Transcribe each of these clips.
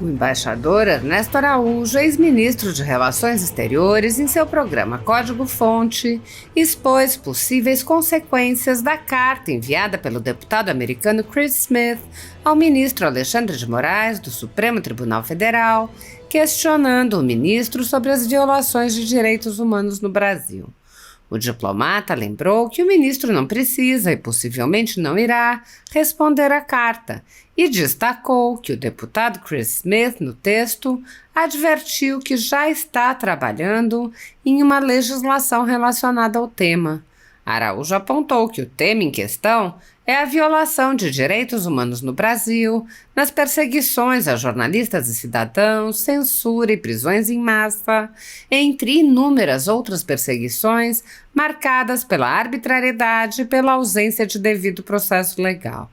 O embaixador Ernesto Araújo, ex-ministro de Relações Exteriores, em seu programa Código-Fonte, expôs possíveis consequências da carta enviada pelo deputado americano Chris Smith ao ministro Alexandre de Moraes, do Supremo Tribunal Federal, questionando o ministro sobre as violações de direitos humanos no Brasil. O diplomata lembrou que o ministro não precisa e possivelmente não irá responder à carta e destacou que o deputado Chris Smith, no texto, advertiu que já está trabalhando em uma legislação relacionada ao tema. Araújo apontou que o tema em questão é a violação de direitos humanos no Brasil, nas perseguições a jornalistas e cidadãos, censura e prisões em massa, entre inúmeras outras perseguições marcadas pela arbitrariedade e pela ausência de devido processo legal.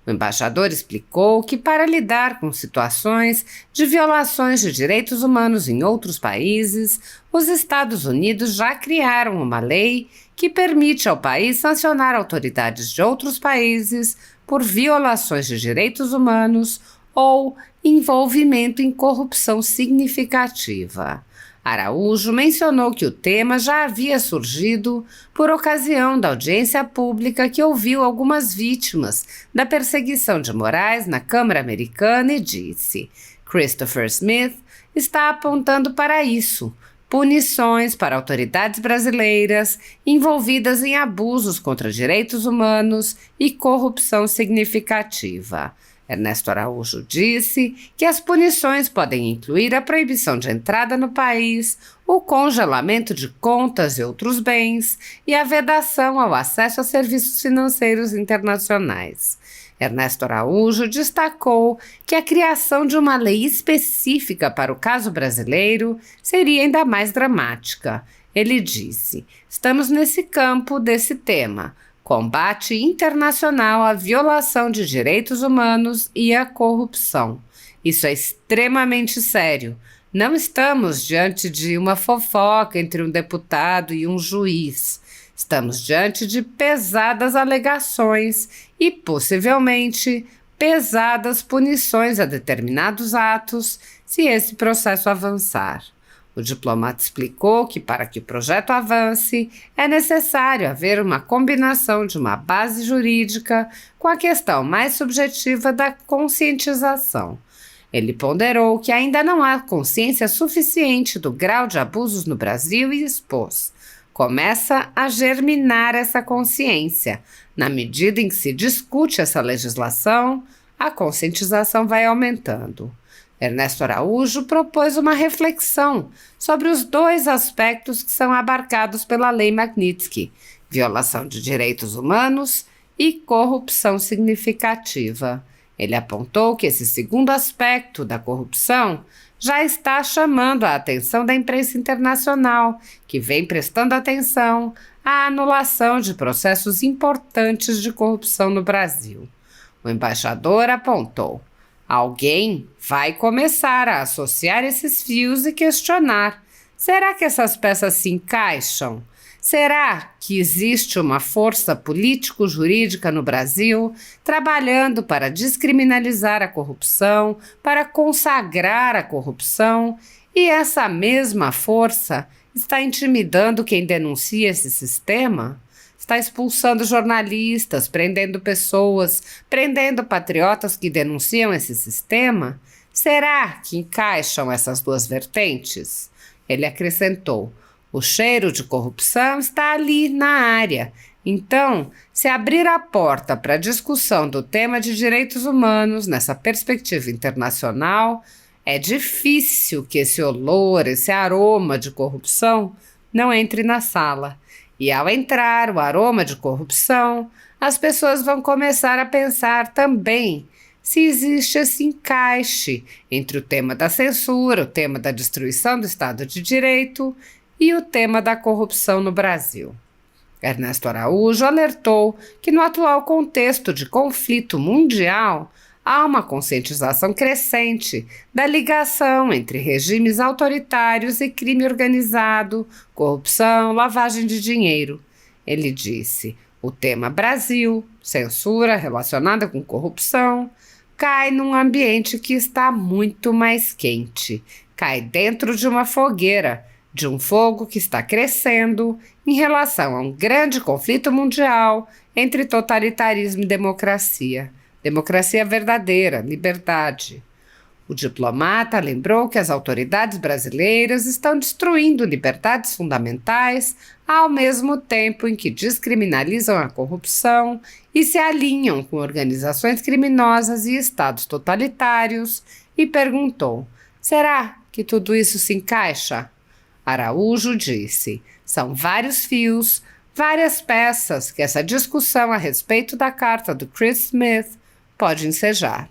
O embaixador explicou que, para lidar com situações de violações de direitos humanos em outros países, os Estados Unidos já criaram uma lei que permite ao país sancionar autoridades de outros países por violações de direitos humanos ou envolvimento em corrupção significativa. Araújo mencionou que o tema já havia surgido por ocasião da audiência pública que ouviu algumas vítimas da perseguição de Moraes na Câmara Americana e disse: Christopher Smith está apontando para isso, punições para autoridades brasileiras envolvidas em abusos contra direitos humanos e corrupção significativa. Ernesto Araújo disse que as punições podem incluir a proibição de entrada no país, o congelamento de contas e outros bens e a vedação ao acesso a serviços financeiros internacionais. Ernesto Araújo destacou que a criação de uma lei específica para o caso brasileiro seria ainda mais dramática. Ele disse: estamos nesse campo desse tema. Combate internacional à violação de direitos humanos e à corrupção. Isso é extremamente sério. Não estamos diante de uma fofoca entre um deputado e um juiz. Estamos diante de pesadas alegações e, possivelmente, pesadas punições a determinados atos se esse processo avançar. O diplomata explicou que, para que o projeto avance, é necessário haver uma combinação de uma base jurídica com a questão mais subjetiva da conscientização. Ele ponderou que ainda não há consciência suficiente do grau de abusos no Brasil e expôs: começa a germinar essa consciência. Na medida em que se discute essa legislação, a conscientização vai aumentando. Ernesto Araújo propôs uma reflexão sobre os dois aspectos que são abarcados pela Lei Magnitsky: violação de direitos humanos e corrupção significativa. Ele apontou que esse segundo aspecto da corrupção já está chamando a atenção da imprensa internacional, que vem prestando atenção à anulação de processos importantes de corrupção no Brasil. O embaixador apontou: alguém vai começar a associar esses fios e questionar: será que essas peças se encaixam? Será que existe uma força político-jurídica no Brasil trabalhando para descriminalizar a corrupção, para consagrar a corrupção, e essa mesma força está intimidando quem denuncia esse sistema? Está expulsando jornalistas, prendendo pessoas, prendendo patriotas que denunciam esse sistema? Será que encaixam essas duas vertentes? Ele acrescentou: o cheiro de corrupção está ali na área. Então, se abrir a porta para a discussão do tema de direitos humanos nessa perspectiva internacional, é difícil que esse olor, esse aroma de corrupção não entre na sala. E ao entrar o aroma de corrupção, as pessoas vão começar a pensar também se existe esse encaixe entre o tema da censura, o tema da destruição do Estado de Direito e o tema da corrupção no Brasil. Ernesto Araújo alertou que no atual contexto de conflito mundial, há uma conscientização crescente da ligação entre regimes autoritários e crime organizado, corrupção, lavagem de dinheiro. Ele disse: o tema Brasil, censura relacionada com corrupção, cai num ambiente que está muito mais quente. Cai dentro de uma fogueira, de um fogo que está crescendo em relação a um grande conflito mundial entre totalitarismo e democracia. Democracia verdadeira, liberdade. O diplomata lembrou que as autoridades brasileiras estão destruindo liberdades fundamentais ao mesmo tempo em que descriminalizam a corrupção e se alinham com organizações criminosas e estados totalitários, e perguntou: será que tudo isso se encaixa? Araújo disse: são vários fios, várias peças que essa discussão a respeito da carta do Chris Smith pode ensejar.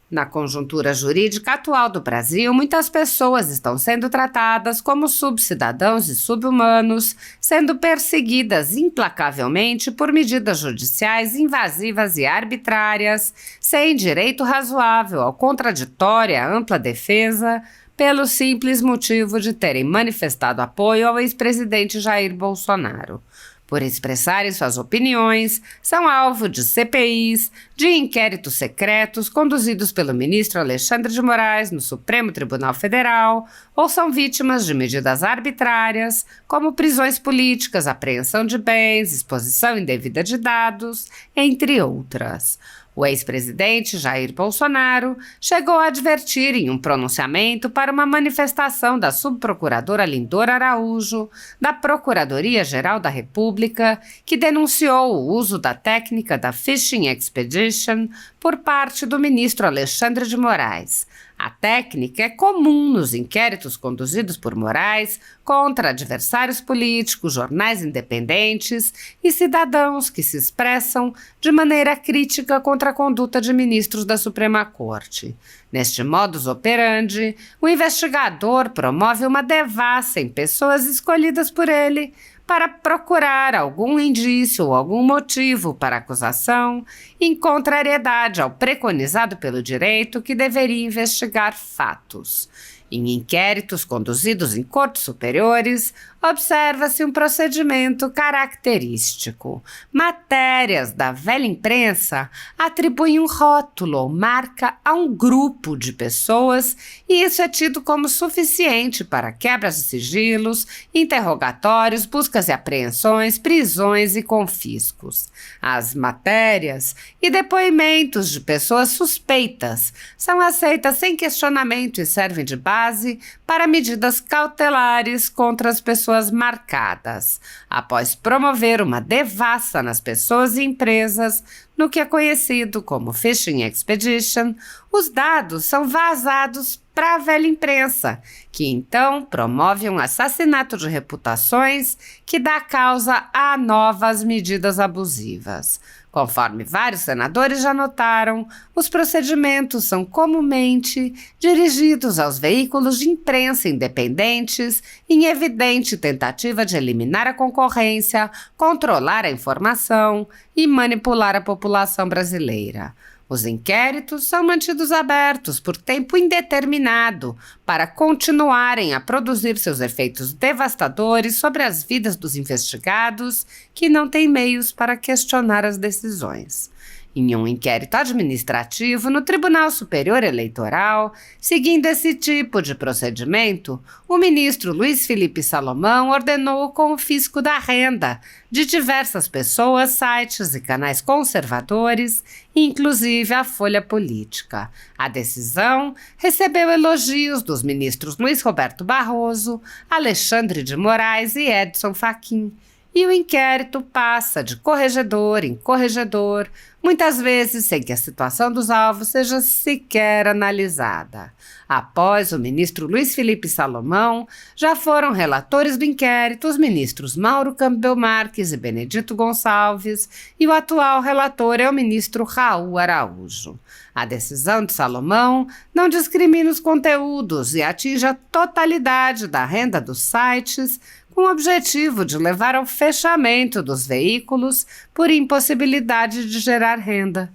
Na conjuntura jurídica atual do Brasil, muitas pessoas estão sendo tratadas como subcidadãos e subhumanos, sendo perseguidas implacavelmente por medidas judiciais invasivas e arbitrárias, sem direito razoável ao contraditório e à ampla defesa, pelo simples motivo de terem manifestado apoio ao ex-presidente Jair Bolsonaro. Por expressarem suas opiniões, são alvo de CPIs, de inquéritos secretos conduzidos pelo ministro Alexandre de Moraes no Supremo Tribunal Federal, ou são vítimas de medidas arbitrárias, como prisões políticas, apreensão de bens, exposição indevida de dados, entre outras. O ex-presidente Jair Bolsonaro chegou a advertir em um pronunciamento para uma manifestação da subprocuradora Lindor Araújo, da Procuradoria-Geral da República, que denunciou o uso da técnica da Fishing Expedition por parte do ministro Alexandre de Moraes. A técnica é comum nos inquéritos conduzidos por Moraes contra adversários políticos, jornais independentes e cidadãos que se expressam de maneira crítica contra a conduta de ministros da Suprema Corte. Neste modus operandi, o investigador promove uma devassa em pessoas escolhidas por ele para procurar algum indício ou algum motivo para acusação, em contrariedade ao preconizado pelo direito que deveria investigar fatos. Em inquéritos conduzidos em cortes superiores, observa-se um procedimento característico. Matérias da velha imprensa atribuem um rótulo ou marca a um grupo de pessoas e isso é tido como suficiente para quebras de sigilos, interrogatórios, buscas e apreensões, prisões e confiscos. As matérias e depoimentos de pessoas suspeitas são aceitas sem questionamento e servem de base para medidas cautelares contra as pessoas marcadas, após promover uma devassa nas pessoas e empresas no que é conhecido como Fishing Expedition. Os dados são vazados para a velha imprensa, que então promove um assassinato de reputações que dá causa a novas medidas abusivas. Conforme vários senadores já notaram, os procedimentos são comumente dirigidos aos veículos de imprensa independentes em evidente tentativa de eliminar a concorrência, controlar a informação e manipular a população brasileira. Os inquéritos são mantidos abertos por tempo indeterminado para continuarem a produzir seus efeitos devastadores sobre as vidas dos investigados que não têm meios para questionar as decisões. Em um inquérito administrativo no Tribunal Superior Eleitoral, seguindo esse tipo de procedimento, o ministro Luiz Felipe Salomão ordenou o confisco da renda de diversas pessoas, sites e canais conservadores, inclusive a Folha Política. A decisão recebeu elogios dos ministros Luiz Roberto Barroso, Alexandre de Moraes e Edson Fachin. E o inquérito passa de corregedor em corregedor, muitas vezes sem que a situação dos alvos seja sequer analisada. Após o ministro Luiz Felipe Salomão, já foram relatores do inquérito os ministros Mauro Campbell Marques e Benedito Gonçalves, e o atual relator é o ministro Raul Araújo. A decisão de Salomão não discrimina os conteúdos e atinge a totalidade da renda dos sites, com o objetivo de levar ao fechamento dos veículos por impossibilidade de gerar renda.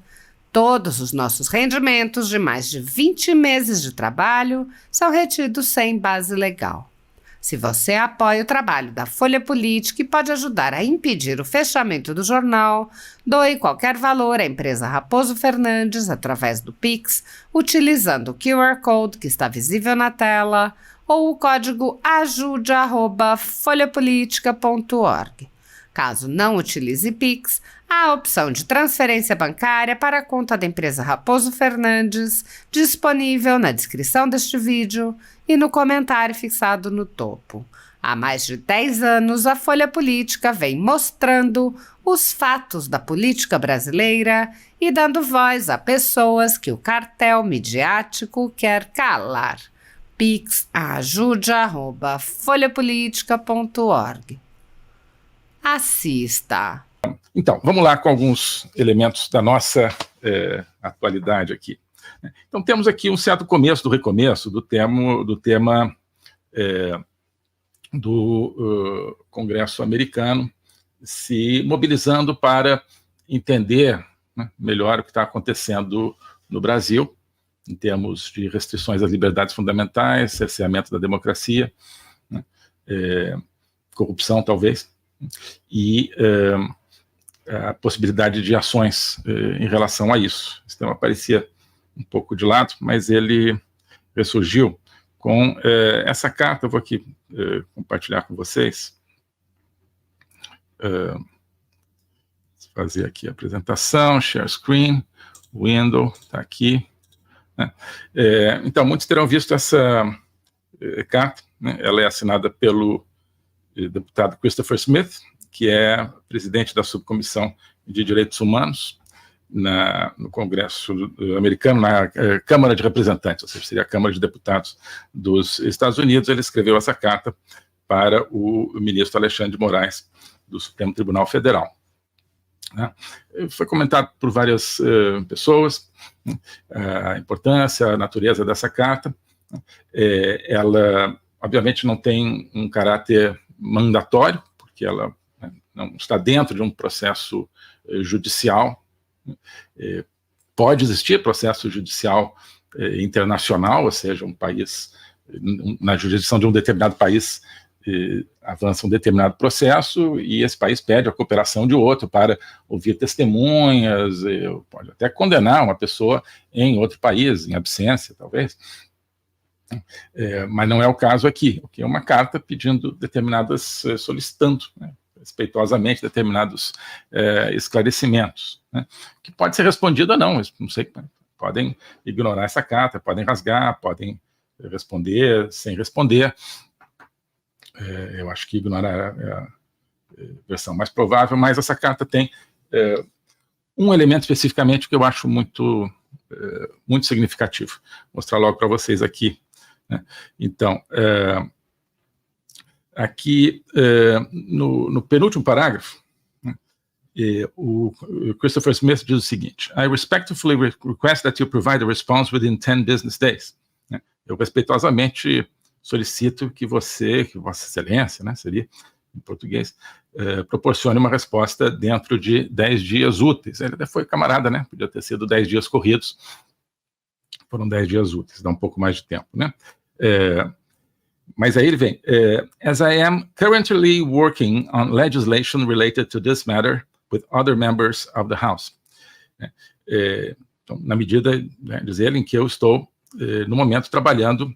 Todos os nossos rendimentos de mais de 20 meses de trabalho são retidos sem base legal. Se você apoia o trabalho da Folha Política e pode ajudar a impedir o fechamento do jornal, doe qualquer valor à empresa Raposo Fernandes através do Pix, utilizando o QR Code que está visível na tela ou o código ajude@folhapolitica.org. Caso não utilize Pix, há a opção de transferência bancária para a conta da empresa Raposo Fernandes, disponível na descrição deste vídeo e no comentário fixado no topo. Há mais de 10 anos, a Folha Política vem mostrando os fatos da política brasileira e dando voz a pessoas que o cartel midiático quer calar. Pix ajude@folhapolitica.org. Assista. Então, vamos lá com alguns elementos da nossa atualidade aqui. Então, temos aqui um certo começo do recomeço do tema do Congresso americano se mobilizando para entender, né, melhor o que está acontecendo no Brasil, em termos de restrições às liberdades fundamentais, cerceamento da democracia, né, corrupção, talvez, e a possibilidade de ações em relação a isso. Esse tema aparecia um pouco de lado, mas ele ressurgiu com essa carta. Eu vou aqui compartilhar com vocês. Fazer aqui a apresentação, share screen, window, está aqui. Né? Então, muitos terão visto essa carta, né? Ela é assinada pelo deputado Christopher Smith, que é presidente da Subcomissão de Direitos Humanos no Congresso americano, na Câmara de Representantes, ou seja, seria a Câmara de Deputados dos Estados Unidos. Ele escreveu essa carta para o ministro Alexandre de Moraes, do Supremo Tribunal Federal. Né? Foi comentado por várias pessoas, né, a importância, a natureza dessa carta. Ela, obviamente, não tem um caráter mandatório, porque ela, né, não está dentro de um processo judicial. Pode existir processo judicial internacional, ou seja, um país, na jurisdição de um determinado país, avança um determinado processo e esse país pede a cooperação de outro para ouvir testemunhas, pode até condenar uma pessoa em outro país, em absência, talvez. Mas não é o caso aqui. Aqui é uma carta pedindo determinadas, solicitando, né, respeitosamente, determinados esclarecimentos, né, que pode ser respondido ou não, não sei, podem ignorar essa carta, podem rasgar, podem responder sem responder. Eu acho que ignorar é a versão mais provável, mas essa carta tem um elemento especificamente que eu acho muito significativo. Vou mostrar logo para vocês aqui. Né? Então, aqui no penúltimo parágrafo, né, o Christopher Smith diz o seguinte: I respectfully request that you provide a response within 10 business days. Né? Eu respeitosamente solicito que Vossa Excelência, né, seria em português, proporcione uma resposta dentro de 10 dias úteis. Ele até foi camarada, né? Podia ter sido 10 dias corridos. Foram 10 dias úteis, dá um pouco mais de tempo, né? Mas aí ele vem. As I am currently working on legislation related to this matter with other members of the House. Então, na medida, né, diz ele, em que eu estou, no momento, trabalhando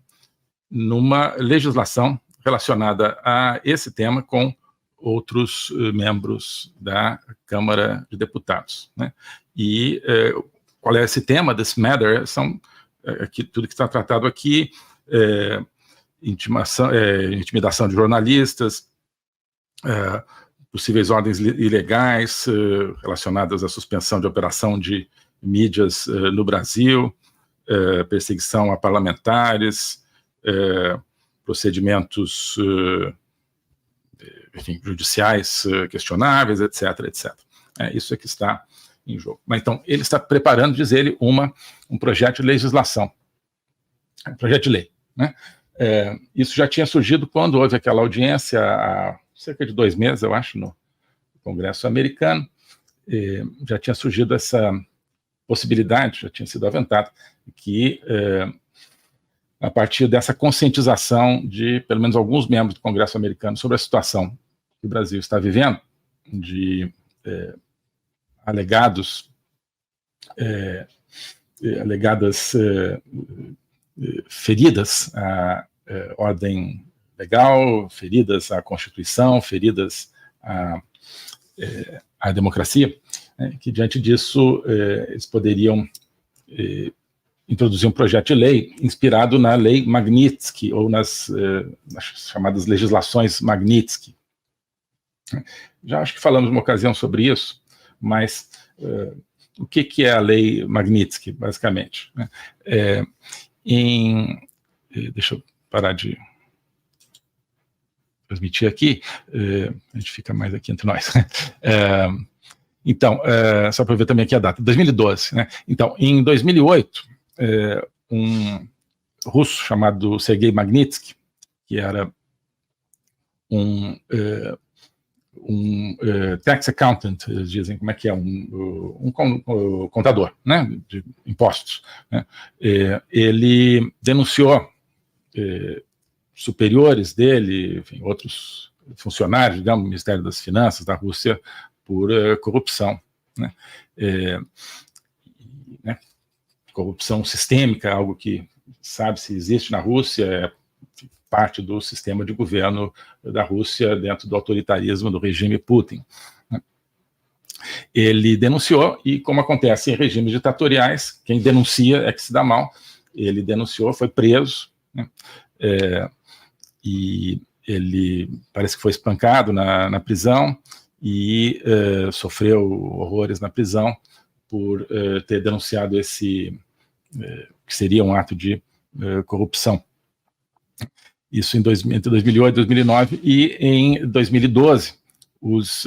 numa legislação relacionada a esse tema com outros membros da Câmara de Deputados. Né? E qual é esse tema, this matter? São tudo que está tratado aqui, intimidação de jornalistas, possíveis ordens ilegais relacionadas à suspensão de operação de mídias no Brasil, perseguição a parlamentares, procedimentos enfim, judiciais questionáveis, etc., etc. Isso é que está em jogo. Mas, então, ele está preparando, diz ele, um projeto de legislação, um projeto de lei. Né? Isso já tinha surgido quando houve aquela audiência há cerca de 2 meses, eu acho, no Congresso americano. Já tinha surgido essa possibilidade, já tinha sido aventado, que a partir dessa conscientização de, pelo menos, alguns membros do Congresso americano sobre a situação que o Brasil está vivendo, de alegadas feridas à ordem legal, feridas à Constituição, feridas à democracia, que diante disso eles poderiam introduzir um projeto de lei inspirado na lei Magnitsky, ou nas chamadas legislações Magnitsky. Já acho que falamos uma ocasião sobre isso, mas o que é a lei Magnitsky, basicamente? Deixa eu parar de transmitir aqui, a gente fica mais aqui entre nós. Então, só para ver também aqui a data, 2012. Né? Então, em 2008, um russo chamado Sergei Magnitsky, que era um tax accountant, eles dizem, como é que é, um contador, né, de impostos, né? Ele denunciou superiores dele, enfim, outros funcionários, digamos, do Ministério das Finanças da Rússia, por corrupção, né? Corrupção sistêmica, algo que sabe se existe na Rússia, é parte do sistema de governo da Rússia dentro do autoritarismo do regime Putin. Ele denunciou, e como acontece em regimes ditatoriais, quem denuncia é que se dá mal. Ele denunciou, foi preso, né? E ele parece que foi espancado na prisão e sofreu horrores na prisão por ter denunciado esse que seria um ato de corrupção. Isso entre 2008 e 2009, e em 2012, os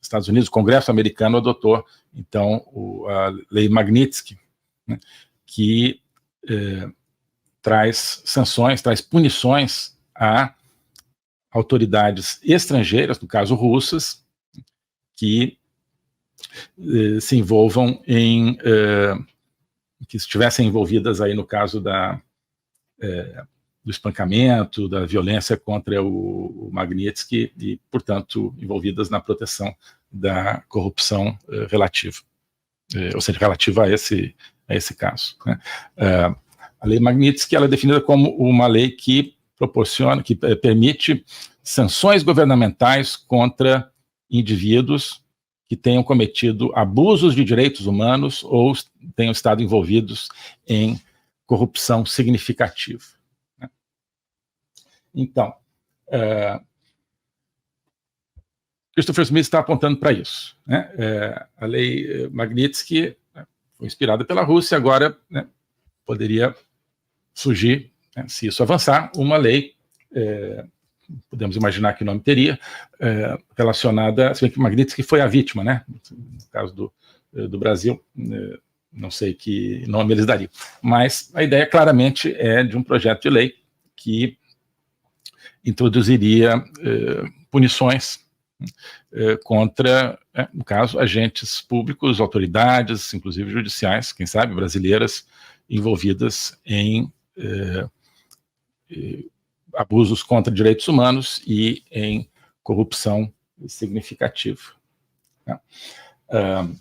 Estados Unidos, o Congresso americano, adotou, então, a Lei Magnitsky, né, que traz sanções, traz punições a autoridades estrangeiras, no caso russas, que se envolvam que estivessem envolvidas aí no caso do espancamento, da violência contra o Magnitsky e, portanto, envolvidas na proteção da corrupção relativa, ou seja, relativa a esse caso, né? A Lei Magnitsky, ela é definida como uma lei que proporciona, que permite sanções governamentais contra indivíduos que tenham cometido abusos de direitos humanos ou tenham estado envolvidos em corrupção significativa. Então, Christopher Smith está apontando para isso, né? A lei Magnitsky foi inspirada pela Rússia, agora, né, poderia surgir, né, se isso avançar, uma lei, podemos imaginar que nome teria, relacionada, se bem que Magnitsky foi a vítima, né? No caso do Brasil, não sei que nome eles dariam, mas a ideia claramente é de um projeto de lei que introduziria punições contra, no caso, agentes públicos, autoridades, inclusive judiciais, quem sabe, brasileiras, envolvidas em abusos contra direitos humanos e em corrupção significativa. O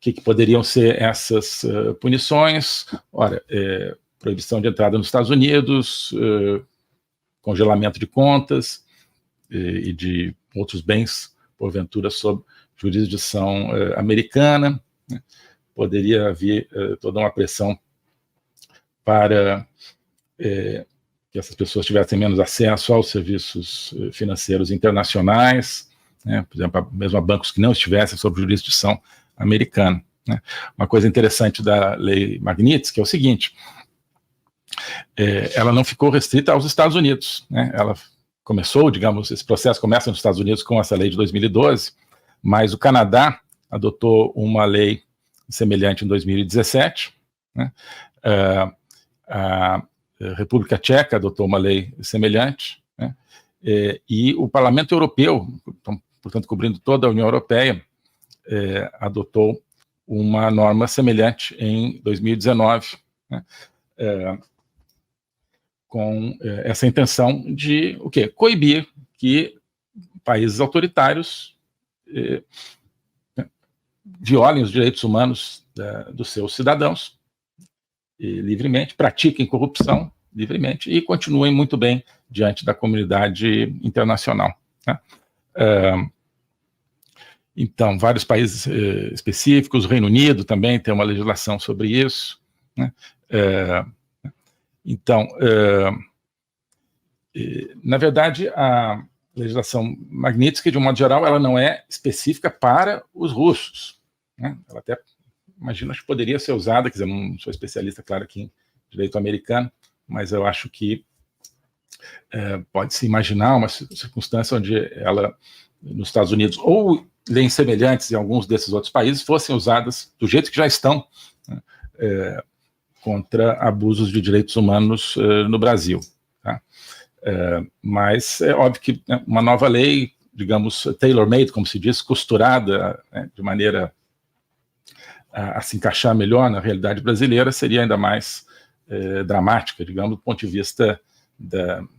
que poderiam ser essas punições? Ora, proibição de entrada nos Estados Unidos, congelamento de contas e de outros bens, porventura, sob jurisdição americana, né? Poderia haver toda uma pressão para que essas pessoas tivessem menos acesso aos serviços financeiros internacionais, né? Por exemplo, mesmo a bancos que não estivessem sob jurisdição americana, né? Uma coisa interessante da lei Magnitsky é o seguinte: ela não ficou restrita aos Estados Unidos, né? Ela começou, digamos, esse processo começa nos Estados Unidos com essa lei de 2012, mas o Canadá adotou uma lei semelhante em 2017, né? A República Tcheca adotou uma lei semelhante, né? E o Parlamento Europeu, portanto, cobrindo toda a União Europeia, adotou uma norma semelhante em 2019, né? com essa intenção de o quê? Coibir que países autoritários violem os direitos humanos dos seus cidadãos livremente, pratiquem corrupção livremente e continuem muito bem diante da comunidade internacional, né? Então, vários países específicos, o Reino Unido também tem uma legislação sobre isso, né? Então, na verdade, a legislação Magnitsky, de um modo geral, ela não é específica para os russos, né? Ela até, imagino, que poderia ser usada, quer dizer, não sou especialista, claro, aqui em direito americano, mas eu acho que pode-se imaginar uma circunstância onde ela, nos Estados Unidos, ou leis semelhantes em alguns desses outros países, fossem usadas do jeito que já estão, né, contra abusos de direitos humanos no Brasil, tá? Mas é óbvio que, né, uma nova lei, digamos, tailor-made, como se diz, costurada, né, de maneira a se encaixar melhor na realidade brasileira, seria ainda mais dramática, digamos, do ponto de vista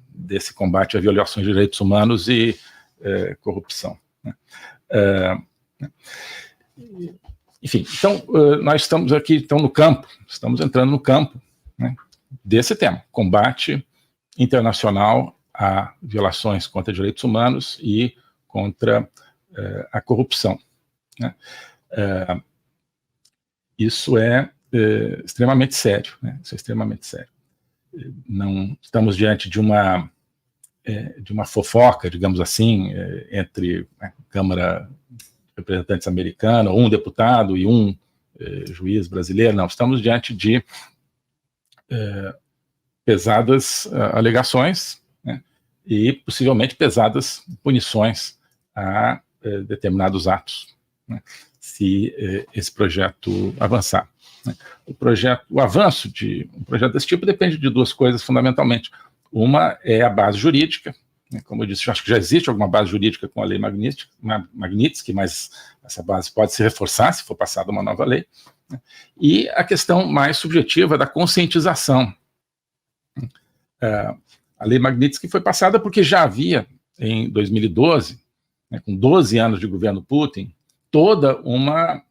desse combate a violações de direitos humanos e corrupção, né? Enfim, então, nós estamos aqui então, no campo, estamos entrando no campo, né, desse tema, combate internacional a violações contra direitos humanos e contra a corrupção, né? Isso é extremamente sério, né? Isso é extremamente sério. Não estamos diante de uma fofoca, digamos assim, entre a Câmara de Representantes americana, ou um deputado e um juiz brasileiro, não, estamos diante de pesadas alegações, né, e possivelmente pesadas punições a determinados atos, né, se esse projeto avançar, né. O avanço de um projeto desse tipo depende de duas coisas fundamentalmente. Uma é a base jurídica, né, como eu disse, eu acho que já existe alguma base jurídica com a lei Magnitsky, mas essa base pode se reforçar se for passada uma nova lei, né, e a questão mais subjetiva da conscientização. A lei Magnitsky foi passada porque já havia, em 2012, né, com 12 anos de governo Putin, toda uma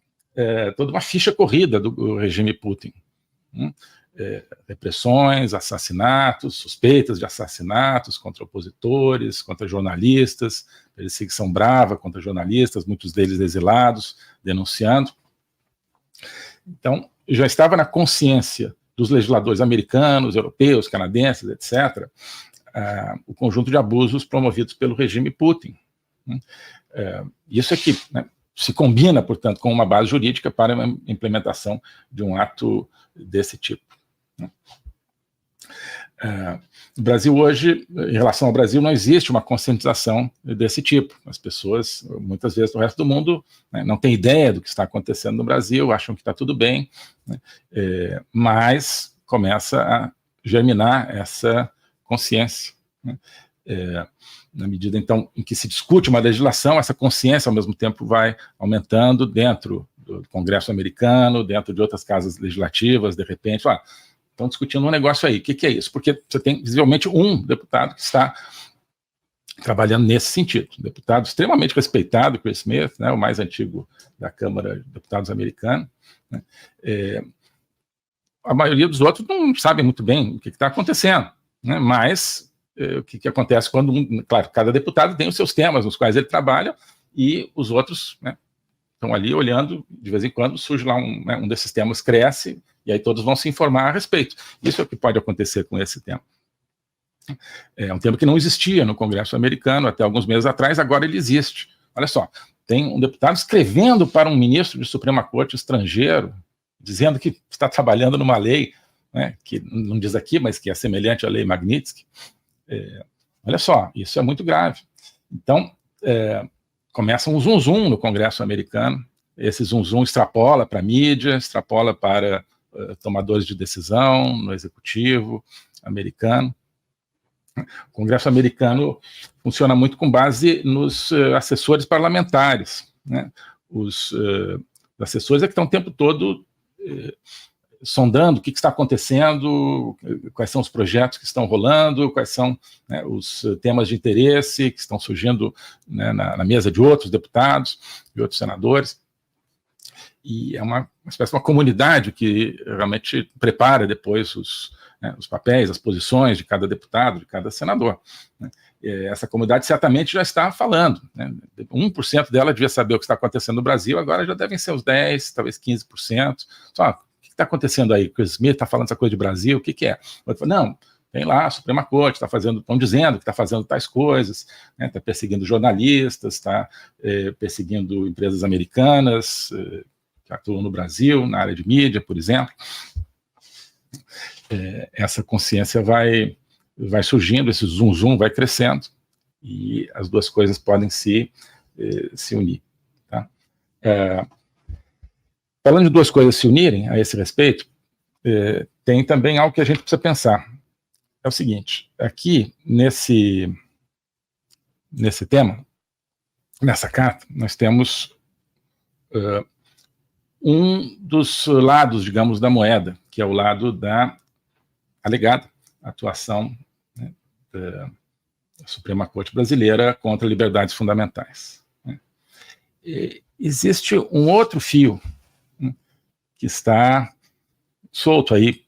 ficha corrida do regime Putin. Repressões, assassinatos, suspeitas de assassinatos contra opositores, contra jornalistas, perseguição brava contra jornalistas, muitos deles exilados, denunciando. Então, já estava na consciência dos legisladores americanos, europeus, canadenses, etc., o conjunto de abusos promovidos pelo regime Putin. Isso aqui, né, se combina, portanto, com uma base jurídica para a implementação de um ato desse tipo. No Brasil hoje, em relação ao Brasil, não existe uma conscientização desse tipo. As pessoas, muitas vezes, do resto do mundo, né, não têm ideia do que está acontecendo no Brasil, acham que está tudo bem, né, mas começa a germinar essa consciência, né, na medida, então, em que se discute uma legislação, essa consciência, ao mesmo tempo, vai aumentando dentro do Congresso americano, dentro de outras casas legislativas, de repente, estão discutindo um negócio aí, o que é isso? Porque você tem, visivelmente, um deputado que está trabalhando nesse sentido, um deputado extremamente respeitado, Chris Smith, né, o mais antigo da Câmara de Deputados americana, né, a maioria dos outros não sabem muito bem o que está acontecendo, né, mas o que acontece quando, claro, cada deputado tem os seus temas nos quais ele trabalha e os outros, né, estão ali olhando, de vez em quando surge lá um desses temas, cresce, e aí todos vão se informar a respeito. Isso é o que pode acontecer com esse tema. É um tema que não existia no Congresso americano até alguns meses atrás, agora ele existe. Olha só, tem um deputado escrevendo para um ministro de Suprema Corte estrangeiro, dizendo que está trabalhando numa lei, né, que não diz aqui, mas que é semelhante à lei Magnitsky. Olha só, isso é muito grave. Então, começa um zum-zum no Congresso americano, esse zum-zum extrapola para a mídia, extrapola para tomadores de decisão no executivo americano. O Congresso americano funciona muito com base nos assessores parlamentares, né? Os assessores é que estão o tempo todo sondando o que está acontecendo, quais são os projetos que estão rolando, quais são, né, os temas de interesse que estão surgindo, né, na mesa de outros deputados e outros senadores. E é uma espécie de uma comunidade que realmente prepara depois os papéis, as posições de cada deputado, de cada senador, né? Essa comunidade certamente já está falando, né? 1% dela devia saber o que está acontecendo no Brasil, agora já devem ser os 10%, talvez 15%. Só, o que está acontecendo aí? O Smith está falando essa coisa de Brasil, o que é? Não, tem lá a Suprema Corte, estão dizendo que está fazendo tais coisas, né? Está perseguindo jornalistas, está perseguindo empresas americanas que atuam no Brasil, na área de mídia, por exemplo. Essa consciência vai surgindo, esse zoom vai crescendo, e as duas coisas podem se unir. Tá? Falando de duas coisas se unirem a esse respeito, tem também algo que a gente precisa pensar. É o seguinte, aqui nesse tema, nessa carta, nós temos um dos lados, digamos, da moeda, que é o lado da alegada atuação, né, da Suprema Corte Brasileira contra liberdades fundamentais, né. Existe um outro fio, né, que está solto aí,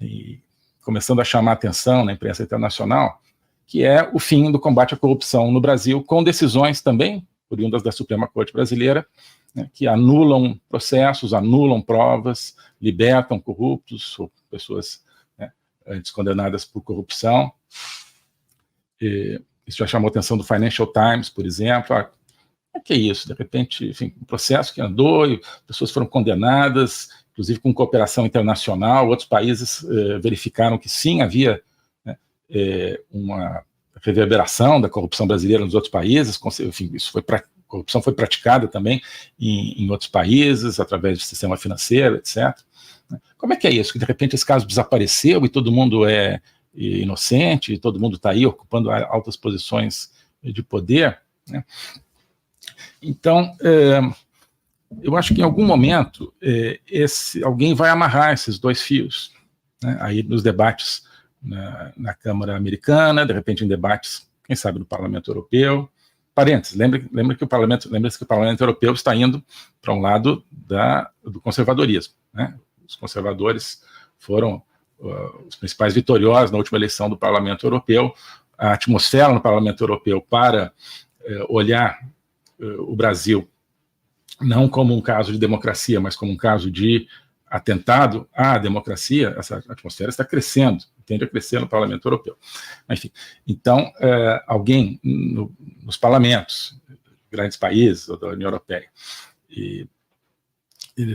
e começando a chamar a atenção na imprensa internacional, que é o fim do combate à corrupção no Brasil, com decisões também oriundas da Suprema Corte Brasileira, né, que anulam processos, anulam provas, libertam corruptos ou pessoas, né, antes condenadas por corrupção. Isso já chamou a atenção do Financial Times, por exemplo. O que é isso? De repente, enfim, um processo que andou e pessoas foram condenadas, inclusive com cooperação internacional. Outros países verificaram que sim, havia, né, uma reverberação da corrupção brasileira nos outros países. Enfim, corrupção foi praticada também em outros países, através do sistema financeiro, etc. Como é que é isso? Que de repente esse caso desapareceu e todo mundo é inocente, e todo mundo está aí ocupando altas posições de poder, né? Então, eu acho que em algum momento alguém vai amarrar esses dois fios, né, aí nos debates na Câmara Americana, de repente em debates, quem sabe, no Parlamento Europeu. Parênteses, lembra que o Parlamento Europeu está indo para um lado do conservadorismo, né? Os conservadores foram os principais vitoriosos na última eleição do Parlamento Europeu. A atmosfera no Parlamento Europeu para olhar o Brasil não como um caso de democracia, mas como um caso de atentado à democracia, essa atmosfera está crescendo, tende a crescer no Parlamento Europeu. Enfim, então, alguém nos parlamentos, grandes países ou da União Europeia, e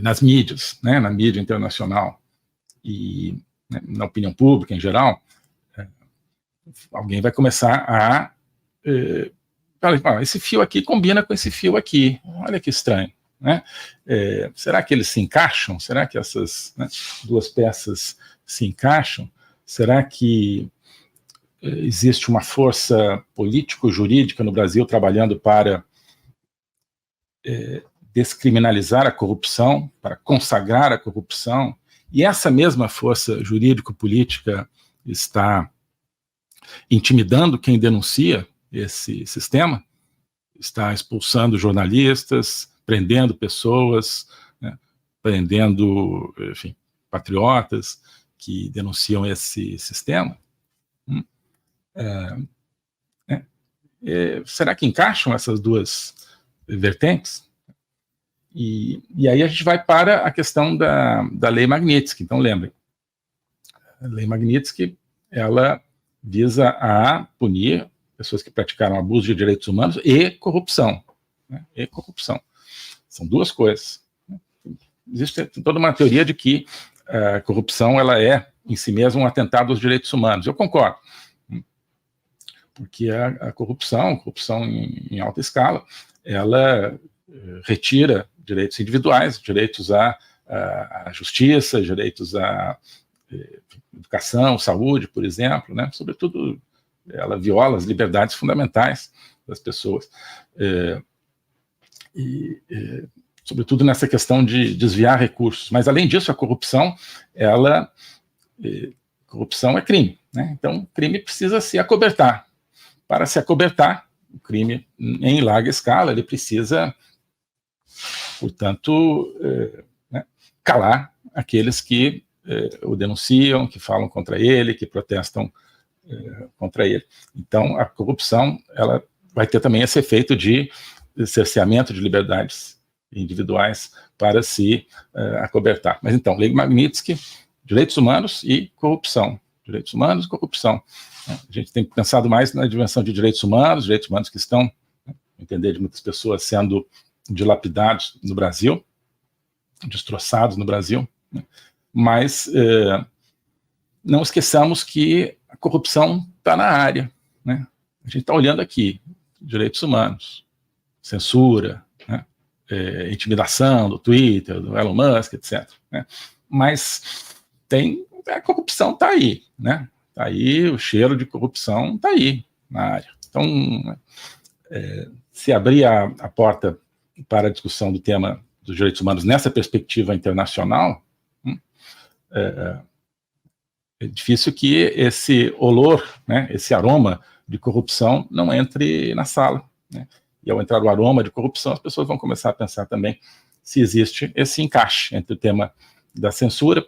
nas mídias, né, na mídia internacional e, né, na opinião pública em geral, alguém vai começar a esse fio aqui combina com esse fio aqui, olha que estranho, né? Será que eles se encaixam? Será que essas, né, duas peças se encaixam? Será que existe uma força político-jurídica no Brasil trabalhando para descriminalizar a corrupção, para consagrar a corrupção, e essa mesma força jurídico-política está intimidando quem denuncia esse sistema, está expulsando jornalistas, prendendo pessoas, né, prendendo, enfim, patriotas que denunciam esse sistema. Será que encaixam essas duas vertentes? E aí a gente vai para a questão da Lei Magnitsky. Então, lembrem, a Lei Magnitsky, ela visa a punir pessoas que praticaram abuso de direitos humanos e corrupção, né? E corrupção. São duas coisas. Existe toda uma teoria de que a corrupção ela é, em si mesma, um atentado aos direitos humanos. Eu concordo. Porque a corrupção em alta escala, ela retira direitos individuais, direitos à justiça, direitos à educação, saúde, por exemplo, né? Sobretudo, ela viola as liberdades fundamentais das pessoas. sobretudo nessa questão de desviar recursos. Mas, além disso, a corrupção, corrupção é crime, né? Então, o crime precisa se acobertar. Para se acobertar, o crime em larga escala, ele precisa, portanto, calar aqueles que o denunciam, que falam contra ele, que protestam contra ele. Então, a corrupção, ela vai ter também esse efeito de cerceamento de liberdades individuais para se acobertar. Mas então, Lei Magnitsky, direitos humanos e corrupção. Direitos humanos e corrupção. A gente tem pensado mais na dimensão de direitos humanos que estão, no entender de muitas pessoas, sendo dilapidados no Brasil, destroçados no Brasil, né? Mas não esqueçamos que a corrupção está na área, né? A gente está olhando aqui, direitos humanos, censura, né? Intimidação do Twitter, do Elon Musk, etc., né? Mas a corrupção está aí, né? Está aí, o cheiro de corrupção está aí na área. Então, se abrir a porta para a discussão do tema dos direitos humanos nessa perspectiva internacional, é difícil que esse olor, né, esse aroma de corrupção não entre na sala, né? E ao entrar o aroma de corrupção, as pessoas vão começar a pensar também se existe esse encaixe entre o tema da censura,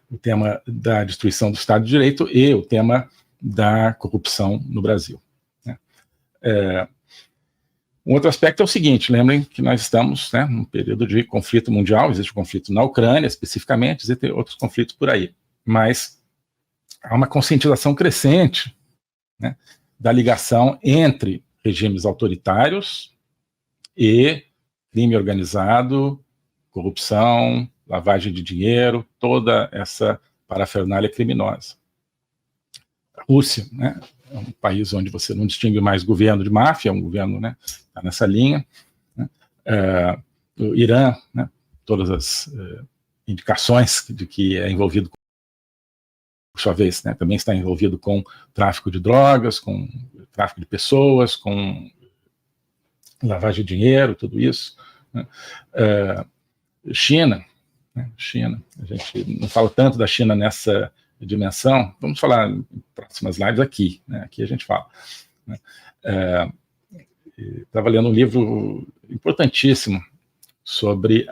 o tema da destruição do Estado de Direito e o tema da corrupção no Brasil, né? Um outro aspecto é o seguinte: lembrem que nós estamos, né, num período de conflito mundial, existe um conflito na Ucrânia, especificamente, existem outros conflitos por aí, mas há uma conscientização crescente, né, da ligação entre regimes autoritários e crime organizado, corrupção, lavagem de dinheiro, toda essa parafernália criminosa. A Rússia, né, é um país onde você não distingue mais governo de máfia, é um governo, né, está nessa linha, né? O Irã, né, todas as indicações de que é envolvido, por sua vez, né, também está envolvido com tráfico de drogas, com tráfico de pessoas, com lavagem de dinheiro, tudo isso, né? China, a gente não fala tanto da China nessa dimensão, vamos falar em próximas lives aqui, né? Aqui a gente fala, né? Estava lendo um livro importantíssimo sobre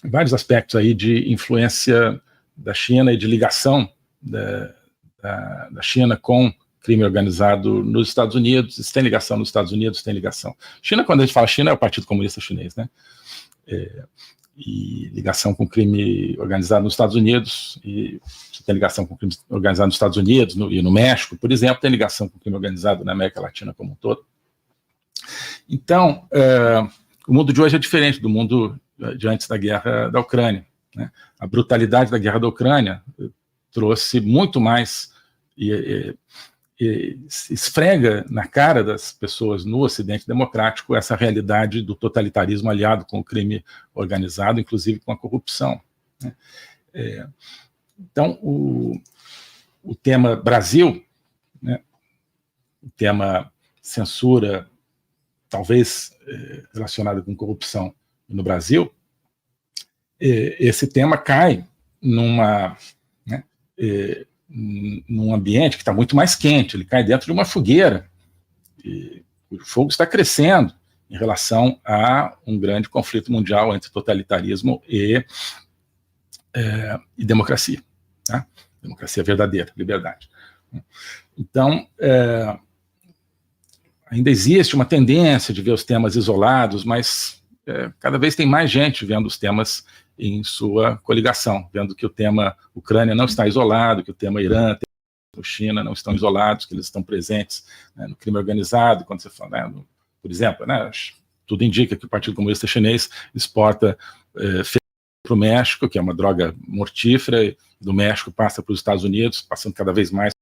vários aspectos aí de influência da China e de ligação da China com crime organizado nos Estados Unidos. Se tem ligação nos Estados Unidos, tem ligação. China, quando a gente fala China, é o Partido Comunista Chinês, né? E ligação com crime organizado nos Estados Unidos, e você tem ligação com crime organizado nos Estados Unidos e no México, por exemplo, tem ligação com crime organizado na América Latina como um todo. Então, o mundo de hoje é diferente do mundo de antes da guerra da Ucrânia, né? A brutalidade da guerra da Ucrânia trouxe muito mais esfrega na cara das pessoas no Ocidente democrático essa realidade do totalitarismo aliado com o crime organizado, inclusive com a corrupção, né? Então, o tema Brasil, né, o tema censura, talvez relacionado com corrupção no Brasil, esse tema cai num ambiente que está muito mais quente, ele cai dentro de uma fogueira, e o fogo está crescendo em relação a um grande conflito mundial entre totalitarismo e democracia, tá? Democracia verdadeira, liberdade. Então, ainda existe uma tendência de ver os temas isolados, mas cada vez tem mais gente vendo os temas em sua coligação, vendo que o tema Ucrânia não está isolado, que o tema Irã, China não estão isolados, que eles estão presentes, né, no crime organizado. Quando você fala, né, por exemplo, né, tudo indica que o Partido Comunista Chinês exporta para o México, que é uma droga mortífera, e do México passa para os Estados Unidos, passando cada vez mais.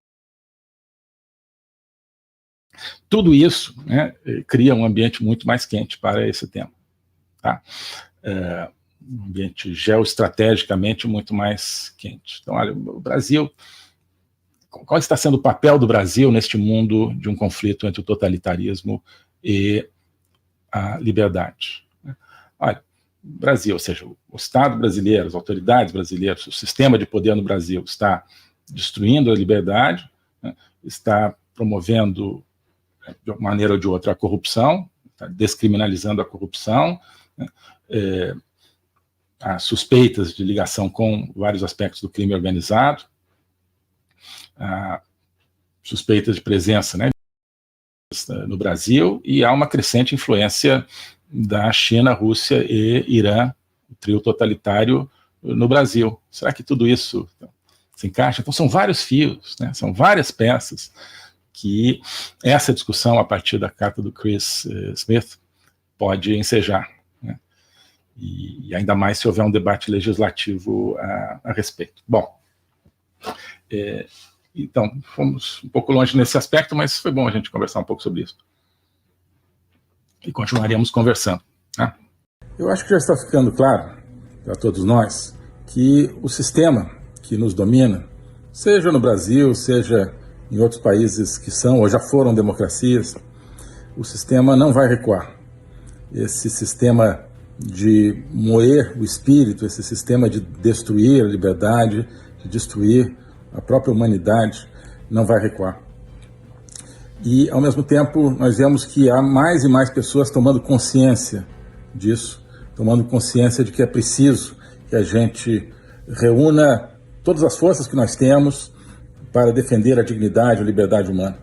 Tudo isso, né, cria um ambiente muito mais quente para esse tema, tá? Um ambiente geoestrategicamente muito mais quente. Então, olha, o Brasil, qual está sendo o papel do Brasil neste mundo de um conflito entre o totalitarismo e a liberdade? olha, Brasil, ou seja, o Estado brasileiro, as autoridades brasileiras, o sistema de poder no Brasil está destruindo a liberdade, né, está promovendo, de uma maneira ou de outra, a corrupção, está descriminalizando a corrupção, né, há suspeitas de ligação com vários aspectos do crime organizado, há suspeitas de presença, né, no Brasil, e há uma crescente influência da China, Rússia e Irã, o trio totalitário no Brasil. Será que tudo isso se encaixa? Então são vários fios, né? São várias peças que essa discussão, a partir da carta do Chris Smith, pode ensejar, né? E ainda mais se houver um debate legislativo a respeito. Bom, então, fomos um pouco longe nesse aspecto, mas foi bom a gente conversar um pouco sobre isso. E continuaremos conversando, né? Eu acho que já está ficando claro para todos nós que o sistema que nos domina, seja no Brasil, seja em outros países que são ou já foram democracias, o sistema não vai recuar. Esse sistema de moer o espírito, esse sistema de destruir a liberdade, de destruir a própria humanidade, não vai recuar. E, ao mesmo tempo, nós vemos que há mais e mais pessoas tomando consciência disso, tomando consciência de que é preciso que a gente reúna todas as forças que nós temos para defender a dignidade, a liberdade humana.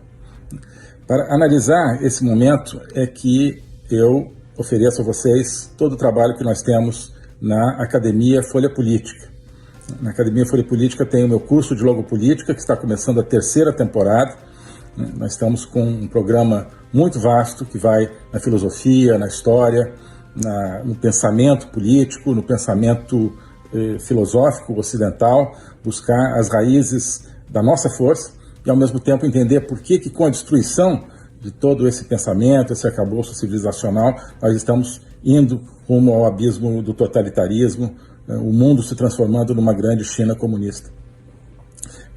Para analisar esse momento é que eu ofereço a vocês todo o trabalho que nós temos na Academia Folha Política. Na Academia Folha Política tem o meu curso de Logopolítica, que está começando a 3ª temporada. Nós estamos com um programa muito vasto que vai na filosofia, na história, no pensamento político, no pensamento filosófico ocidental, buscar as raízes da nossa força e, ao mesmo tempo, entender por que com a destruição de todo esse pensamento, esse arcabouço civilizacional, nós estamos indo rumo ao abismo do totalitarismo, o mundo se transformando numa grande China comunista.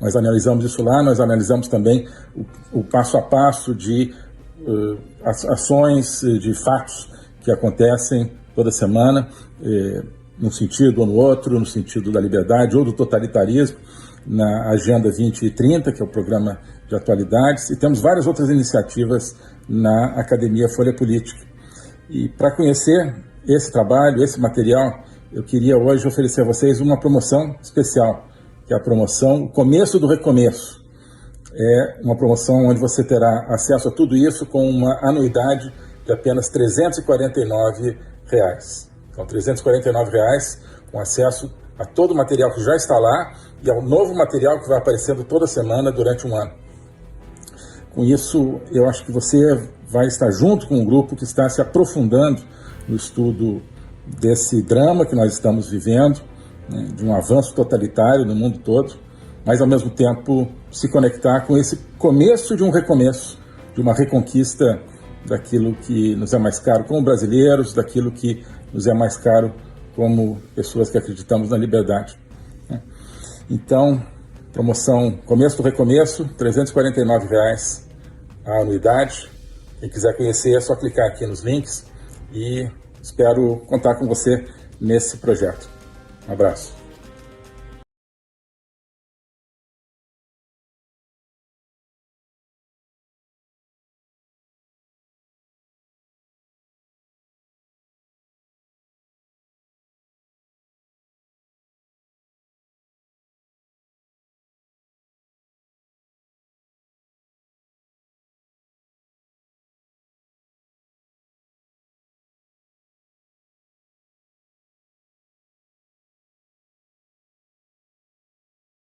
Nós analisamos isso lá, nós analisamos também o passo a passo de ações, de fatos que acontecem toda semana, num sentido ou no outro, no sentido da liberdade ou do totalitarismo, na Agenda 2030, que é o programa de atualidades, e temos várias outras iniciativas na Academia Folha Política. E para conhecer esse trabalho, esse material, eu queria hoje oferecer a vocês uma promoção especial, que é a promoção O Começo do Recomeço. É uma promoção onde você terá acesso a tudo isso com uma anuidade de apenas R$ 349. Então, R$ 349 com acesso a todo o material que já está lá e ao novo material que vai aparecendo toda semana durante um ano. Com isso, eu acho que você vai estar junto com um grupo que está se aprofundando no estudo desse drama que nós estamos vivendo, né, de um avanço totalitário no mundo todo, mas ao mesmo tempo se conectar com esse começo de um recomeço, de uma reconquista daquilo que nos é mais caro como brasileiros, daquilo que nos é mais caro como pessoas que acreditamos na liberdade. Então, promoção Começo do Recomeço, R$ 349 a anuidade. Quem quiser conhecer é só clicar aqui nos links e espero contar com você nesse projeto. Um abraço.